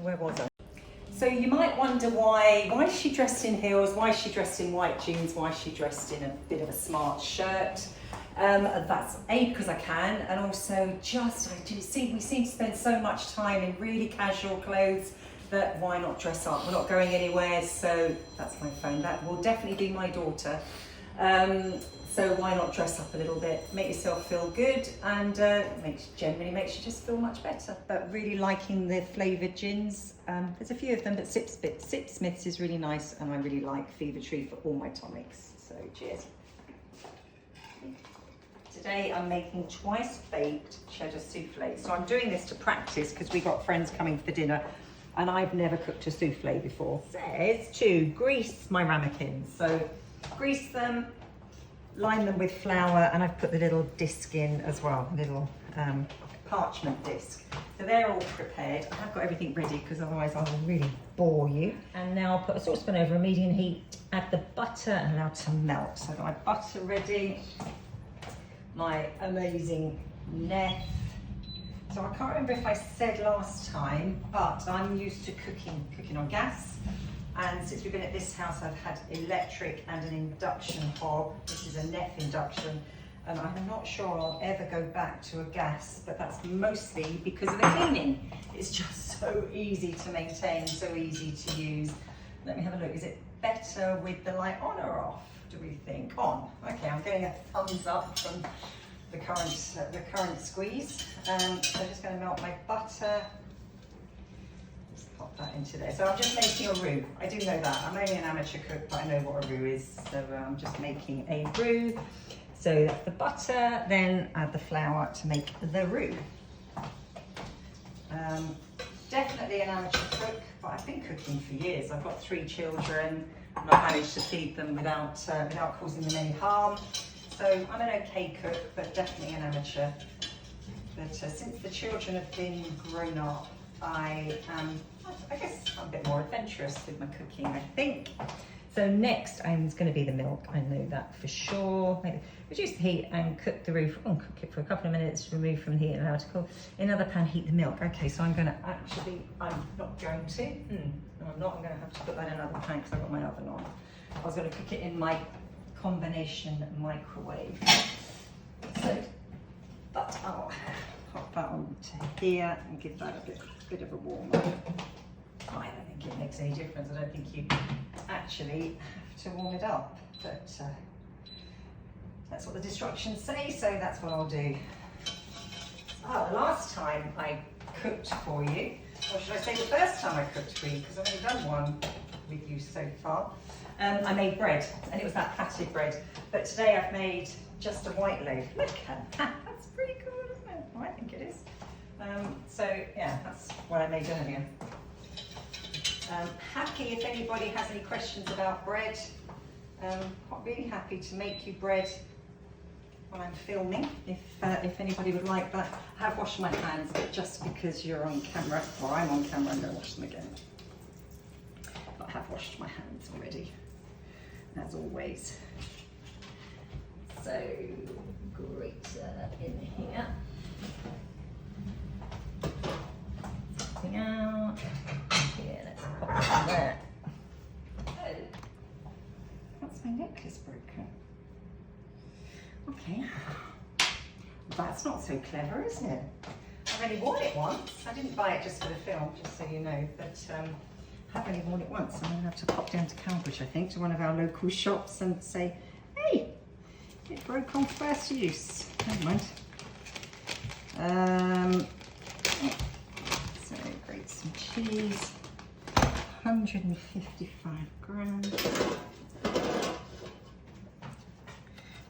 where was I? So you might wonder why is she dressed in heels? Why is she dressed in white jeans? Why is she dressed in a bit of a smart shirt? That's A, because I can, and also we seem to spend so much time in really casual clothes that why not dress up? We're not going anywhere, so that's my phone. That will definitely be my daughter. So why not dress up a little bit, make yourself feel good, and generally makes you just feel much better. But really liking the flavoured gins. There's a few of them, but Sipsmith's is really nice, and I really like Fever Tree for all my tonics. So cheers. Today I'm making twice baked cheddar soufflé. So I'm doing this to practice because we got friends coming for dinner, and I've never cooked a soufflé before. It says to grease my ramekins. So grease them, line them with flour, and I've put the little disc in as well, little parchment disc. So they're all prepared. I have got everything ready because otherwise I will really bore you. And now I'll put a saucepan over a medium heat, add the butter and allow it to melt. So I've got my butter ready, my amazing NEF. So I can't remember if I said last time, but I'm used to cooking on gas. And since we've been at this house, I've had electric and an induction hob. This is a NEF induction. And I'm not sure I'll ever go back to a gas, but that's mostly because of the cleaning. It's just so easy to maintain, so easy to use. Let me have a look. Is it better with the light on or off, do we think? On. Okay, I'm getting a thumbs up from the current squeeze. So I'm just going to melt my butter. Pop that into there. So I'm just making a roux. I do know that. I'm only an amateur cook, but I know what a roux is. So I'm just making a roux. So that's the butter, then add the flour to make the roux. Definitely an amateur cook, but I've been cooking for years. I've got 3 children, and I've managed to feed them without causing them any harm. So I'm an okay cook, but definitely an amateur. But since the children have been grown up, I guess I'm a bit more adventurous with my cooking, I think. So next is going to be the milk. I know that for sure. Reduce the heat and cook the roux. Cook it for a couple of minutes, remove from the heat and allow it to cool. In another pan, heat the milk. Okay, so I'm not going to. No, I'm not. I'm going to have to put that in another pan because I've got my oven on. I was going to cook it in my combination microwave. So, but I'll pop that onto here and give that a bit of a warm up. I don't think it makes any difference. I don't think you actually have to warm it up, but that's what the instructions say, so that's what I'll do. Oh, the last time I cooked for you, or should I say the first time I cooked for you, because I've only done one with you so far, I made bread, and it was that patted bread, but today I've made just a white loaf. Look at that, that's pretty cool, isn't it? Oh, I think it is. So yeah, that's what I made earlier. Happy if anybody has any questions about bread. Really happy to make you bread when I'm filming, if anybody would like that. I have washed my hands, but just because you're on camera, or I'm on camera, I'm going to wash them again. But I have washed my hands already, as always. So, grater in here. Something out. Here, let's pop it in there. Oh, that's my necklace broken. Okay, that's not so clever, is it? I've only worn it once. I didn't buy it just for the film, just so you know, but I've only worn it once. I'm going to have to pop down to Cambridge, I think, to one of our local shops and say, hey, it broke on first use. Never mind. So grate some cheese. 155 grams.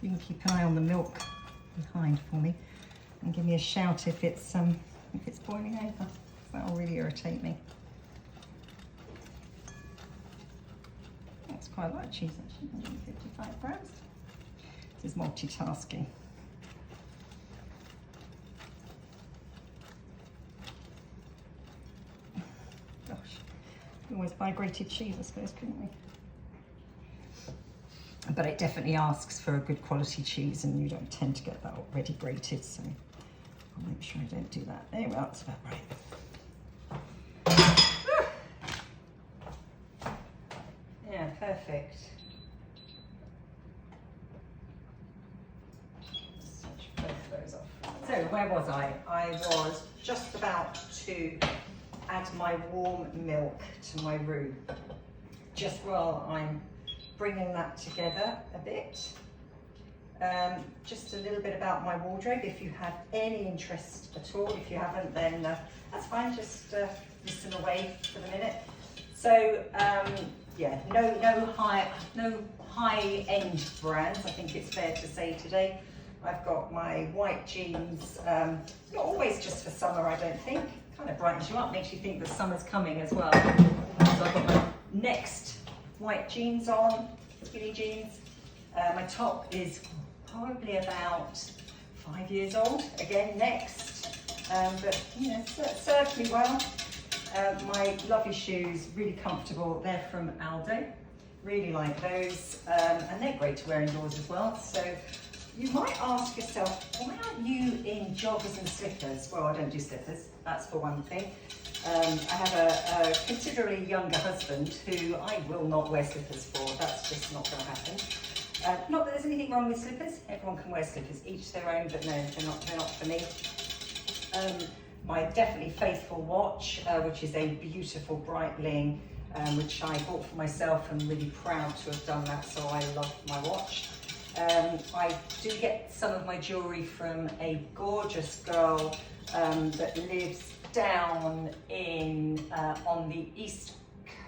You can keep an eye on the milk behind for me and give me a shout if it's boiling over. That'll really irritate me. That's quite a lot of cheese actually, 155 grams. This is multitasking. Gosh, we always buy grated cheese, I suppose, couldn't we? But it definitely asks for a good quality cheese, and you don't tend to get that already grated, so I'll make sure I don't do that. There we are, that's about right. perfect. Switch both those off. So where was I? I was just about to add my warm milk to my roux. Just while I'm bringing that together a bit. Just a little bit about my wardrobe, if you have any interest at all. If you haven't, then that's fine, just listen away for the minute. So yeah, no high-end brands, I think it's fair to say today. I've got my white jeans, not always just for summer, I don't think. Kind of brightens you up, makes you think the summer's coming as well. So I've got my next white jeans on, skinny jeans. My top is probably about 5 years old, again next, but you know, served me well. My lovely shoes, really comfortable, they're from Aldo, really like those, and they're great to wear indoors as well. So you might ask yourself, why aren't you in joggers and slippers? Well, I don't do slippers, that's for one thing. I have a considerably younger husband who I will not wear slippers for, that's just not going to happen. Not that there's anything wrong with slippers, everyone can wear slippers, each their own, but no, they're not for me. My definitely faithful watch, which is a beautiful Breitling, which I bought for myself and really proud to have done that, so I love my watch. I do get some of my jewellery from a gorgeous girl that lives down in on the East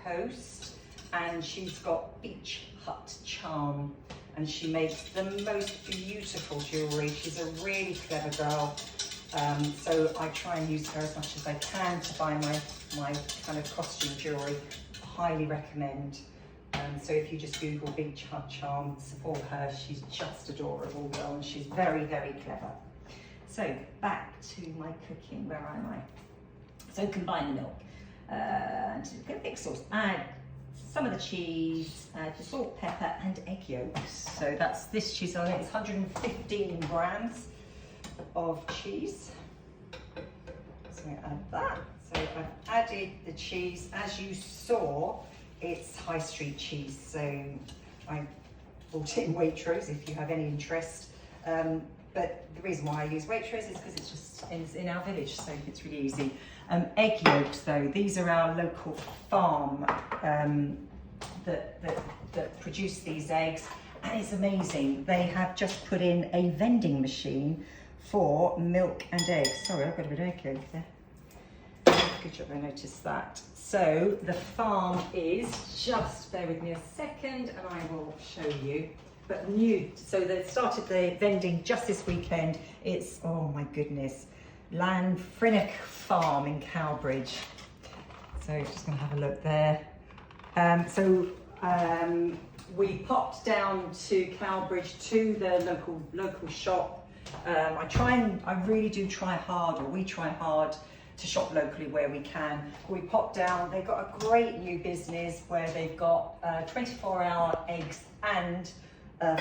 Coast, and she's got beach hut charm, and she makes the most beautiful jewellery. She's a really clever girl, so I try and use her as much as I can to buy my kind of costume jewellery. Highly recommend. So if you just Google beach hut charm, support her. She's just adorable girl, and she's very, very clever. So back to my cooking. Where am I? So combine the milk and get a big sauce. Add some of the cheese, the salt, pepper, and egg yolks. So that's this cheese on it. It's 115 grams of cheese. So I add that. So I've added the cheese. As you saw, it's high street cheese. So I bought it in Waitrose if you have any interest. But the reason why I use Waitrose is because it's just in our village, so it's really easy. Egg yolks though, these are our local farm that produce these eggs, and it's amazing. They have just put in a vending machine for milk and eggs. Sorry, I've got a bit of egg yolk there. Good job I noticed that. So the farm is, just bear with me a second and I will show you. But new, so they started the vending just this weekend. It's, oh my goodness, Lanfrinnock Farm in Cowbridge. So just gonna have a look there. We popped down to Cowbridge to the local shop. I really do try hard, or we try hard to shop locally where we can. We popped down, they've got a great new business where they've got 24-hour eggs and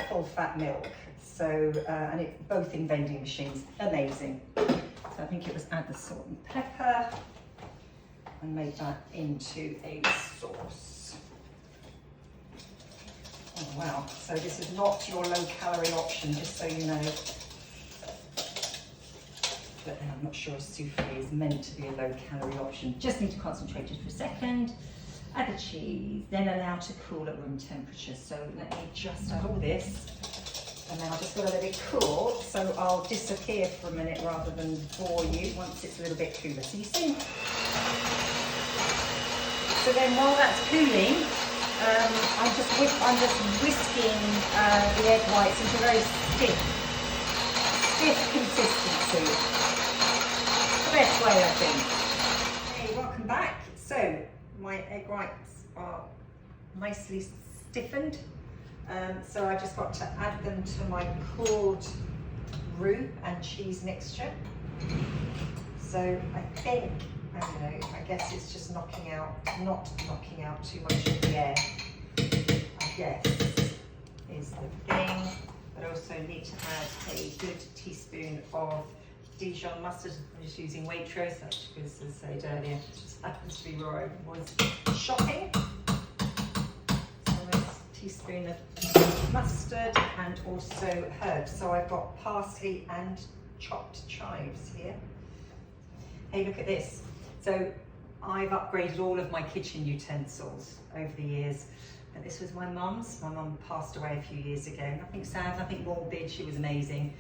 full fat milk. So, and it's both in vending machines, amazing. So I think it was add the salt and pepper and make that into a sauce. Oh wow, so this is not your low calorie option, just so you know. But then I'm not sure a souffle is meant to be a low calorie option. Just need to concentrate just for a second. Add the cheese, then allow to cool at room temperature. So let me just add all this, and then I'll just let it cool. So I'll disappear for a minute rather than bore you once it's a little bit cooler. So you see? So then while that's cooling, I'm just whisking the egg whites into a very stiff consistency. Best way, I think. Hey, welcome back. So my egg whites are nicely stiffened. So I just got to add them to my cooled roux and cheese mixture. So I think, I don't know, I guess it's just not knocking out too much of the air, I guess, is the thing. But I also need to add a good teaspoon of Dijon mustard. I'm just using Waitrose, that's because, as I said earlier, it just happens to be where I was shopping. So let's teaspoon of mustard and also herbs. So I've got parsley and chopped chives here. Hey, look at this. So I've upgraded all of my kitchen utensils over the years. And this was my mum's. My mum passed away a few years ago. Nothing sad, nothing morbid. She was amazing.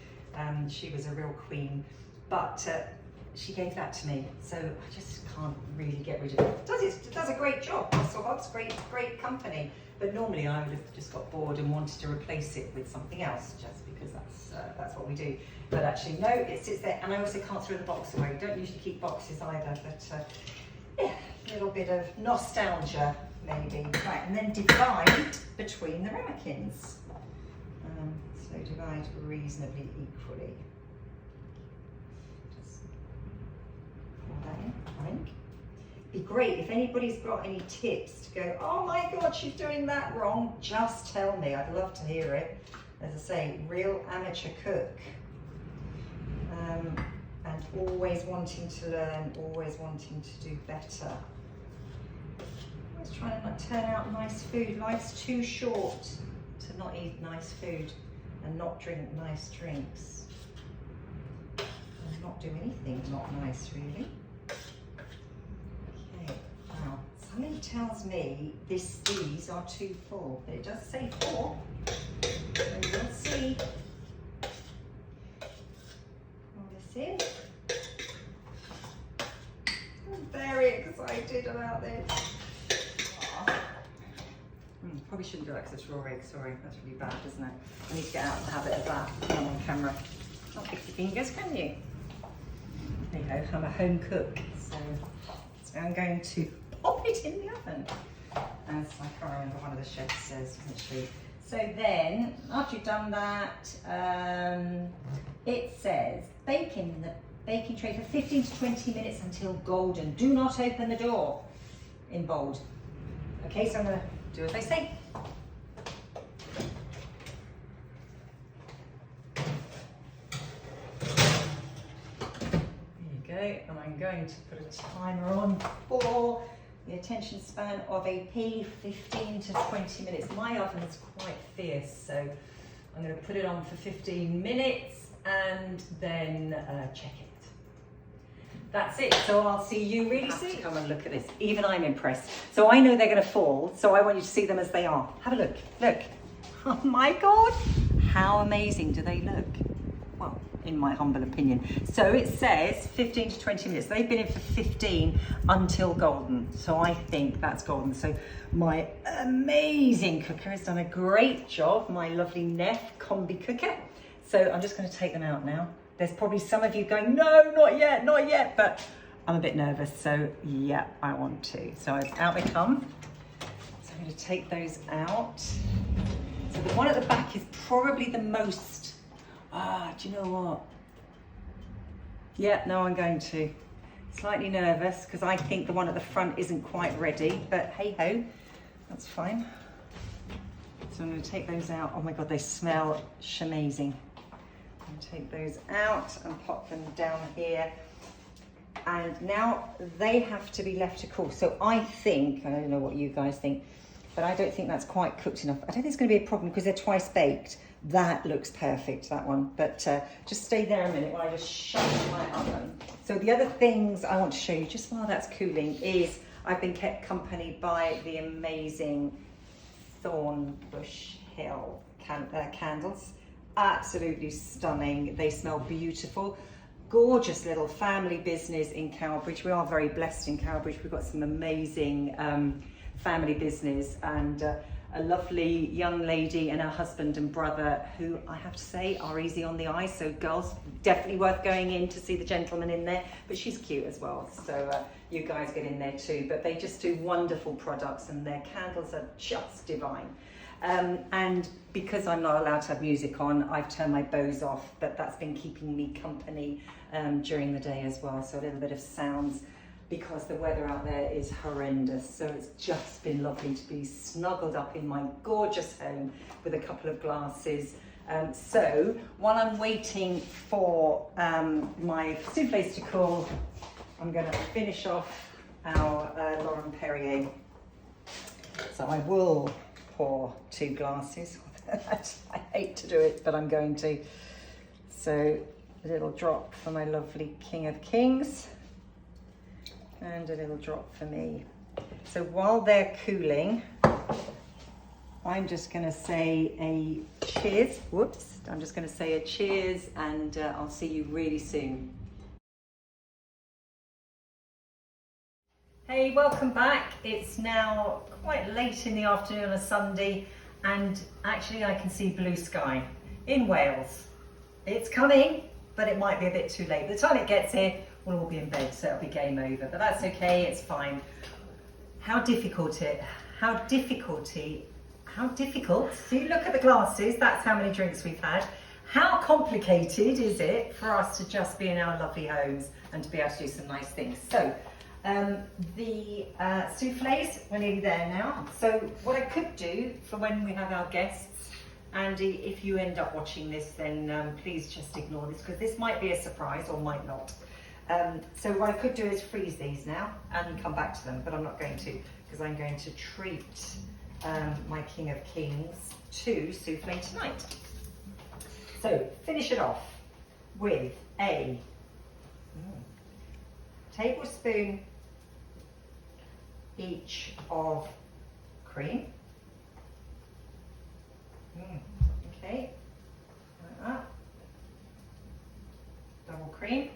She was a real queen. But she gave that to me, so I just can't really get rid of it. It does a great job. It's great company. But normally I would have just got bored and wanted to replace it with something else, just because that's what we do. But actually, no, it sits there, and I also can't throw the box away. Don't usually keep boxes either, but yeah, a little bit of nostalgia maybe. Right, and then divide between the ramekins. So divide reasonably equally. I think. Be great if anybody's got any tips to go, oh my God, she's doing that wrong, just tell me. I'd love to hear it. As I say, real amateur cook. And always wanting to learn, always wanting to do better. Always trying to turn out nice food. Life's too short to not eat nice food and not drink nice drinks. And not do anything not nice, really. Now, somebody tells me these are too full, but it does say 4. So we'll see. Pour this in. I'm very excited about this. Probably shouldn't do that because it's raw egg, sorry, that's really bad, isn't it? I need to get out of the habit of that when I'm on camera. Not 50 fingers, can you? There you go, I'm a home cook, so I'm going to pop it in the oven, as I can't remember one of the chefs says, isn't she? So then, after you've done that, it says bake in the baking tray for 15 to 20 minutes until golden. Do not open the door, in bold. Okay, so I'm going to do as they say. And I'm going to put a timer on for the attention span of a P, 15 to 20 minutes. My oven is quite fierce, so I'm going to put it on for 15 minutes and then check it. That's it, so I'll see you really soon. Come and look at this, even I'm impressed. So I know they're going to fall, so I want you to see them as they are. Have a look, look. Oh my God, how amazing do they look? Well, in my humble opinion. So it says 15 to 20 minutes. They've been in for 15 until golden. So I think that's golden. So my amazing cooker has done a great job, my lovely NEF combi cooker. So I'm just going to take them out now. There's probably some of you going, no, not yet, but I'm a bit nervous. So yeah, I want to. So out they come. So I'm going to take those out. So the one at the back is probably the most, do you know what? Yeah, no, I'm going to. Slightly nervous because I think the one at the front isn't quite ready, but hey ho, that's fine. So I'm going to take those out. Oh my God, they smell shamazing. I'm going to take those out and pop them down here. And now they have to be left to cool. So I think, I don't know what you guys think, but I don't think that's quite cooked enough. I don't think it's going to be a problem because they're twice baked. That looks perfect, that one. But just stay there a minute while I just shut my oven. So the other things I want to show you just while that's cooling is I've been kept company by the amazing Thornbush Hill candles. Absolutely stunning. They smell beautiful. Gorgeous little family business in Cowbridge. We are very blessed in Cowbridge. We've got some amazing family business and a lovely young lady and her husband and brother who I have to say are easy on the eye. So girls, definitely worth going in to see the gentleman in there, but she's cute as well. So you guys get in there too, but they just do wonderful products and their candles are just divine. And because I'm not allowed to have music on, I've turned my Bose off, but that's been keeping me company during the day as well. So a little bit of sounds because the weather out there is horrendous. So it's just been lovely to be snuggled up in my gorgeous home with a couple of glasses. So while I'm waiting for my soufflés to cool, I'm going to finish off our Laurent Perrier. So I will pour 2 glasses. I hate to do it, but I'm going to. So a little drop for my lovely King of Kings and a little drop for me. So while they're cooling, I'm just going to say a cheers. Whoops. I'm just going to say a cheers, and I'll see you really soon. Hey, welcome back. It's now quite late in the afternoon on a Sunday, and actually I can see blue sky in Wales. It's coming, but it might be a bit too late. By the time it gets here, we'll all be in bed, so it'll be game over, but that's okay, it's fine. How difficult, see, look at the glasses, that's how many drinks we've had. How complicated is it for us to just be in our lovely homes and to be able to do some nice things? So, the soufflés, we're nearly there now. So what I could do for when we have our guests, Andy, if you end up watching this, then please just ignore this, because this might be a surprise or might not. So what I could do is freeze these now and come back to them, but I'm not going to, because I'm going to treat my King of Kings to soufflé tonight. So finish it off with a tablespoon each of cream. Okay, like that. Double cream.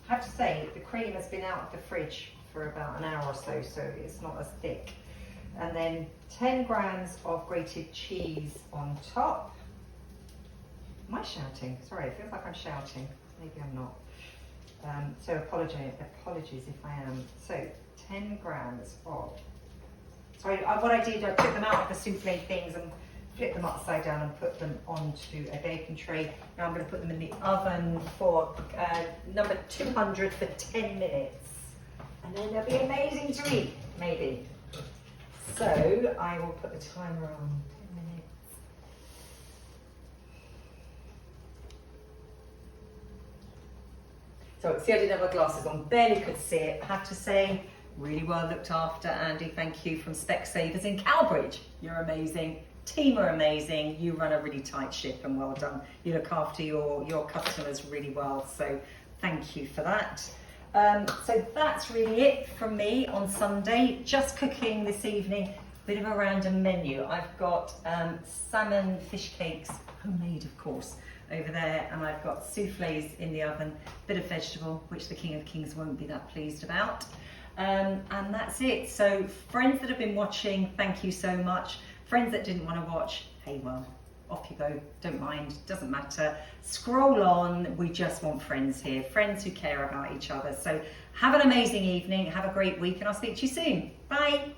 I have to say, the cream has been out of the fridge for about an hour or so, so it's not as thick. And then 10 grams of grated cheese on top. Am I shouting? Sorry, it feels like I'm shouting. Maybe I'm not. So apologies if I am. So 10 grams of, sorry, what I did, I took them out of the souffle things and flipped them upside down and put them onto a baking tray. Now I'm going to put them in the oven for number 200 for 10 minutes. And then they'll be amazing to eat, maybe. So I will put the timer on 10 minutes. So see, I didn't have my glasses on, barely could see it. I have to say, really well looked after, Andy. Thank you from Specsavers in Cowbridge. You're amazing. Team are amazing. You run a really tight ship, and well done. You look after your customers really well. So thank you for that. So that's really it from me on Sunday. Just cooking this evening. Bit of a random menu. I've got salmon fish cakes, homemade of course, over there, and I've got soufflés in the oven, bit of vegetable, which the King of Kings won't be that pleased about. And that's it. So friends that have been watching, thank you so much. Friends that didn't want to watch, hey, well, off you go, don't mind, doesn't matter. Scroll on, we just want friends here, friends who care about each other. So have an amazing evening, have a great week, and I'll speak to you soon. Bye.